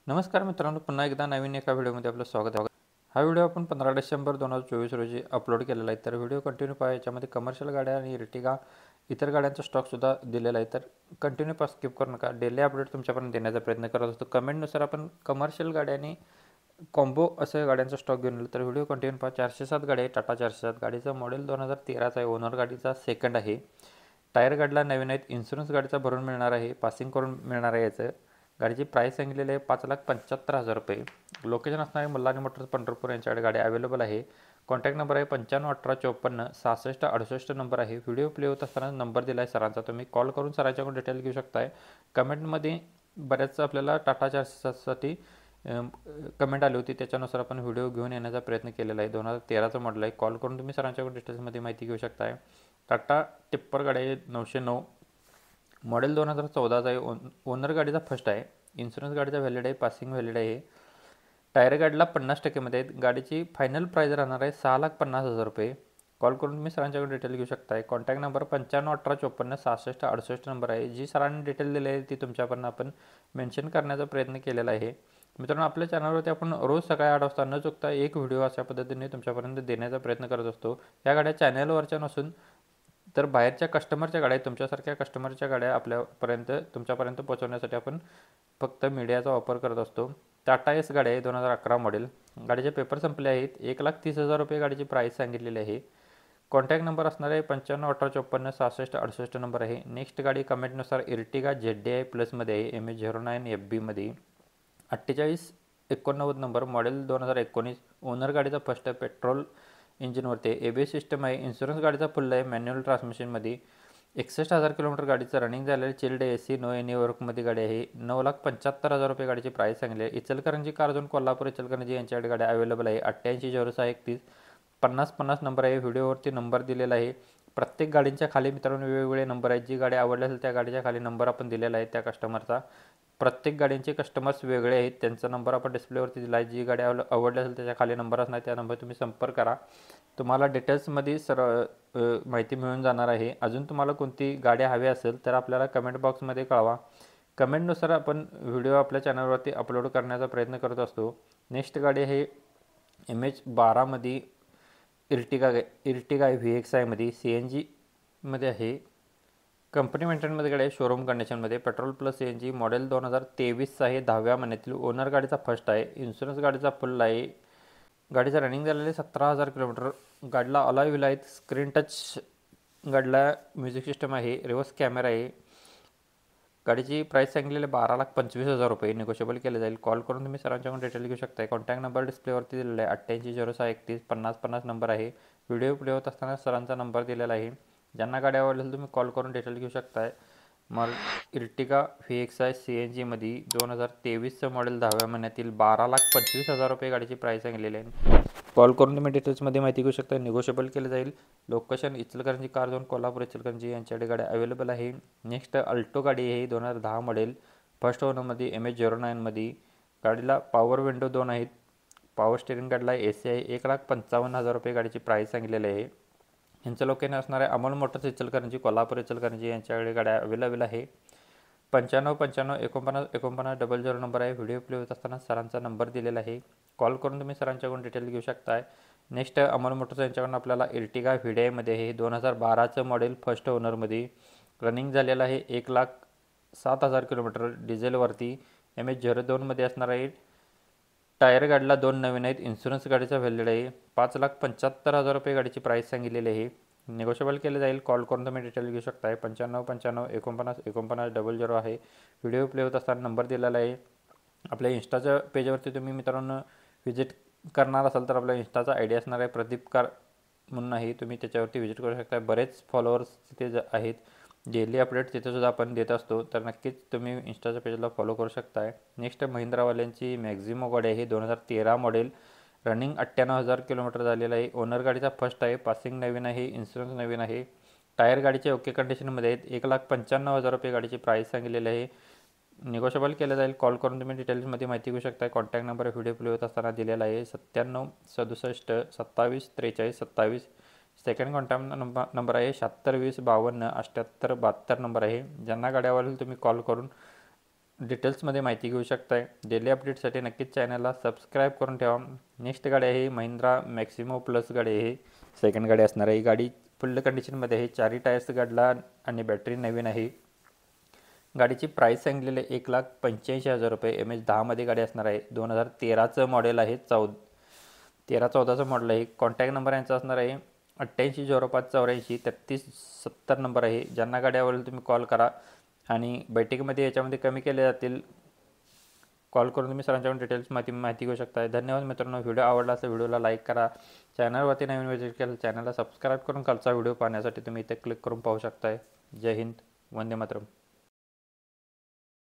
नमस्कार मित्रांनो, पुन्हा एकदा नवीन एका व्हिडिओमध्ये आपलं स्वागत आहे. हा व्हिडिओ आपण 15 डिसेंबर 2024 रोजी अपलोड केलेला आहे. तर व्हिडिओ कंटिन्यू पहा. याच्यामध्ये कमर्शियल गाड्या आणि इर्टिगा इतर गाड्यांचा स्टॉकसुद्धा दिलेला आहे. तर कंटिन्यू पहा, स्किप करू नका. डेली अपडेट तुमच्यापर्यंत देण्याचा प्रयत्न करत असतो. कमेंटनुसार आपण कमर्शियल गाड्या आणि कॉम्बो असे गाड्यांचा स्टॉक घेऊन आलो. तर व्हिडिओ कंटिन्यू पहा. 407 गाडी आहे, टाटा 407. गाडीचं मॉडेल 2013चा आहे. ओनर गाडीचा सेकंड आहे. टायर गाडीला नवीन आहेत. इन्शुरन्स गाडीचा भरून मिळणार आहे, पासिंग करून मिळणार आहे. याचं गाडीची प्राईस सांगितलेली आहे 5,75,000 रुपये. लोकेशन असणार आहे मल्हारी मोटर्स पंढरपूर. यांच्याकडे गाडी अवेलेबल आहे. कॉन्टॅक्ट नंबर आहे 951854 6668 नंबर आहे. व्हिडिओ प्ले होत असताना नंबर दिला आहे सरांचा. तुम्ही कॉल करून सरांच्याकडून डिटेल घेऊ शकताय. कमेंटमध्ये बऱ्याच आपल्याला टाटा 407साठी कमेंट आली होती, त्याच्यानुसार आपण व्हिडिओ घेऊन येण्याचा प्रयत्न केलेला आहे. 2013चं मॉडेल आहे. कॉल करून तुम्ही सरांच्याकडून डिटेल्समध्ये माहिती घेऊ शकताय. टाटा टिप्पर गाडी आहे 909. मॉडेल 2014चा आहे. ओनर गाडीचा फर्स्ट आहे. इन्शुरन्स गाडीचा व्हॅलिड आहे, पासिंग व्हॅलिड आहे. टायर गाडीला 50%मध्ये आहेत. गाडीची फायनल प्राईज राहणार आहे 6,50,000 रुपये. कॉल करून तुम्ही सरांच्याकडून डिटेल घेऊ शकताय. कॉन्टॅक्ट नंबर 951854 6668 नंबर आहे. जी सरांनी डिटेल दिली आहे ती तुमच्यापर्यंत आपण मेन्शन करण्याचा प्रयत्न केलेला आहे. मित्रांनो, आपल्या चॅनलवरती आपण रोज सकाळी 8 वाजता न चुकता एक व्हिडिओ अशा पद्धतीने तुमच्यापर्यंत देण्याचा प्रयत्न करत असतो. या गाड्या चॅनलवरच्या नसून तर बाहेरच्या कस्टमरच्या गाड्या, तुमच्यासारख्या कस्टमरच्या गाड्या आपल्यापर्यंत तुमच्यापर्यंत पोहोचवण्यासाठी आपण फक्त मीडियाचा वापर करत असतो. टाटा एस गाडी आहे 2011 मॉडेल. गाडीचे पेपर संपले आहेत. 1,30,000 रुपये गाडीची प्राईस सांगितलेली आहे. कॉन्टॅक्ट नंबर असणार आहे 951854 6668 नंबर आहे. नेक्स्ट गाडी कमेंटनुसार इर्टिगा ZDI प्लसमध्ये आहे, MH09 FBमध्ये. 4889 number, model 2019. ओनर गाडीचा फर्स्ट आहे, पेट्रोल इंजिनवरती आहे. ABS सिस्टम आहे. इन्शुरन्स गाडीचा फुल आहे, मॅन्युअल ट्रान्समिशनमध्ये. 61,000 किलोमीटर गाडीचं रनिंग झालेलं. चिल्ड AC, नो एनी वर्कमध्ये गाडी आहे. 9,75,000 रुपये गाडीची प्राईस सांगली आहे. इचलकरंजी कारझोन कोल्हापूर इचलकरंजी यांच्याकडे गाडी अवेलेबल आहे. 880631 5050 नंबर आहे. व्हिडिओवरती नंबर दिलेला आहे. प्रत्येक गाडींच्या खाली मित्रांनो वेगवेगळे नंबर आहेत. जी गाडी आवडली असेल त्या गाडीच्या खाली नंबर आपण दिलेला आहे त्या कस्टमरचा. प्रत्येक गाडींचे कस्टमर्स वेगळे आहेत, त्यांचा नंबर आपण डिस्प्लेवरती दिला आहे. जी गाडी आवडली असेल त्याच्या खाली नंबर असणार, त्या नंबर तुम्ही संपर्क करा. तुम्हाला डिटेल्समध्ये माहिती मिळून जाणार आहे. अजून तुम्हाला कोणती गाड्या हवी असेल तर आपल्याला कमेंट बॉक्समध्ये कळवा. कमेंटनुसार आपण व्हिडिओ आपल्या चॅनलवरती अपलोड करण्याचा प्रयत्न करत असतो. नेक्स्ट गाडी आहे MH12मध्ये इर्टिगा आहे. VXIमध्ये CNG मध्ये आहे. कंपनी मेंटेनमध्ये गाडी आहे, शोरूम कंडिशनमध्ये. Petrol plus CNG. मॉडेल 2023 आहे, 10व्या महिन्यातील. ओनर गाडीचा फर्स्ट आहे. इन्शुरन्स गाडीचा फुल आहे. गाडीचं रनिंग झालेलं आहे 17,000 किलोमीटर. गाडीला अलॉय व्हील आहेत, स्क्रीन टच गाडीला म्युझिक सिस्टम आहे, रिव्हर्स कॅमेरा आहे. गाडीची प्राईस सांगितलेली 12,25,000 रुपये. निगोशिएबल केले जाईल. कॉल करून तुम्ही सरांच्याकडून डिटेल घेऊ शकता. कॉन्टॅक्ट नंबर डिस्प्लेवरती दिलेला आहे 880631 5050 नंबर आहे. व्हिडिओ प्ले होत असताना सरांचा नंबर दिलेला आहे. ज्यांना गाडी आवडली तुम्ही कॉल करून डिटेल घेऊ शकताय. मग इर्टिगा VXI CNGमध्ये 2023चं मॉडेल 10व्या महिन्यातील 12,25,000 रुपये गाडीची प्राईस सांगितलेली आहे. कॉल करून तुम्ही डिटेल्समध्ये माहिती घेऊ शकता. निगोशिएबल केले जाईल. लोकेशन इचलकरंजी कारझोन कोल्हापूर इचलकरंजी यांच्याकडे गाडी अवेलेबल आहे. नेक्स्ट अल्टो गाडी आहे 2010 मॉडेल, फर्स्ट ओनरमध्ये, MH09मध्ये. गाडीला पॉवर विंडो 2 आहेत. पॉवर स्टेअरिंग गाडीला AC आहे. 1,55,000 रुपये गाडीची प्राईस सांगितलेली आहे. यांचं लोकेशन असणार आहे अमोल मोटर्स इचलकरंजी कोल्हापूर इचलकरंजी यांच्याकडे गाड्या अवेलेबल आहे. 9555494900 नंबर आहे. व्हिडिओ प्ले होत असताना सरांचा नंबर दिलेला आहे. कॉल करून तुम्ही सरांच्याकडून डिटेल घेऊ शकताय. नेक्स्ट अमोल मोटर्स यांच्याकडून आपल्याला इर्टिगा VDIमध्ये आहे, 2012चं मॉडेल, फर्स्ट ओनरमध्ये. रनिंग झालेलं आहे 1,07,000 किलोमीटर डिझेलवरती. MH02मध्ये असणार आहे. टायर गाडीला 2 नवीन आहेत. इन्शुरन्स गाडीचा व्हॅलिड आहे. 5,75,000 रुपये गाडीची प्राईस सांगितलेली आहे. निगोशिएबल केले जाईल. कॉल करून तुम्ही डिटेल घेऊ शकताय. 9555494900 आहे. व्हिडिओ प्ले होत असताना नंबर दिलेला आहे. आपल्या इंस्टाच्या पेजवरती तुम्ही मित्रांनो व्हिजिट करणार असाल तर आपला इंस्टाचा ID असणार आहे प्रदीप कार म्हणून आहे. तुम्ही त्याच्यावरती व्हिजिट करू शकता. बरेच फॉलोअर्स तिथे आहेत. डेली अपडेट तिथेसुद्धा आपण देत असतो, तर नक्कीच तुम्ही इंस्टाच्या पेजला फॉलो करू शकताय. नेक्स्ट महिंद्रावाल्यांची मॅक्झिमो गाडी आहे 2013 मॉडेल. रनिंग 98,000 किलोमीटर झालेलं आहे. ओनर गाडीचा फर्स्ट आहे. पासिंग नवीन आहे. इन्शुरन्स नवीन आहे. टायर गाडीचे ओके कंडिशनमध्ये आहेत. 1,95,000 रुपये गाडीची प्राईस सांगितलेली आहे. निगोशिएबल केलं जाईल. कॉल करून तुम्ही डिटेल्समध्ये माहिती घेऊ शकता. कॉन्टॅक्ट नंबर व्हिडिओ प्ले होत असताना दिलेला आहे 9767274327. सेकंड कॉन्टॅक्ट नंबर आहे 7620527872 नंबर आहे. ज्यांना गाडी आवडेल तुम्ही कॉल करून डिटेल्समध्ये माहिती घेऊ शकताय. डेली अपडेटसाठी नक्कीच चॅनलला सबस्क्राईब करून ठेवा. नेक्स्ट गाडी आहे महिंद्रा मॅक्सिमो प्लस गाडी आहे. सेकंड गाडी असणार आहे. ही गाडी फुल कंडिशनमध्ये आहे. 4 टायर्स गाडला आणि बॅटरी नवीन आहे. गाडीची प्राईस सांगलेली आहे 1,85,000 रुपये. MH10मध्ये गाडी असणार आहे. 2013चं मॉडेल आहे. 13-14चं मॉडेल आहे. कॉन्टॅक्ट नंबर यांचा असणार आहे 880584 3370 नंबर आहे. ज्यांना गाडी आवडेल तुम्ही कॉल करा आणि बैठकीमध्ये याच्यामध्ये कमी केले जातील. कॉल करून तुम्ही सरांच्याकडून डिटेल्स माहिती घेऊ शकता. धन्यवाद मित्रांनो. व्हिडिओ आवडला असेल व्हिडिओला लाईक करा. चॅनलवरती नवीन व्हिजिट केलं चॅनलला सबस्क्राईब करून खालचा व्हिडिओ पाहण्यासाठी तुम्ही इथे क्लिक करून पाहू शकताय. जय हिंद. वंदे मातरम.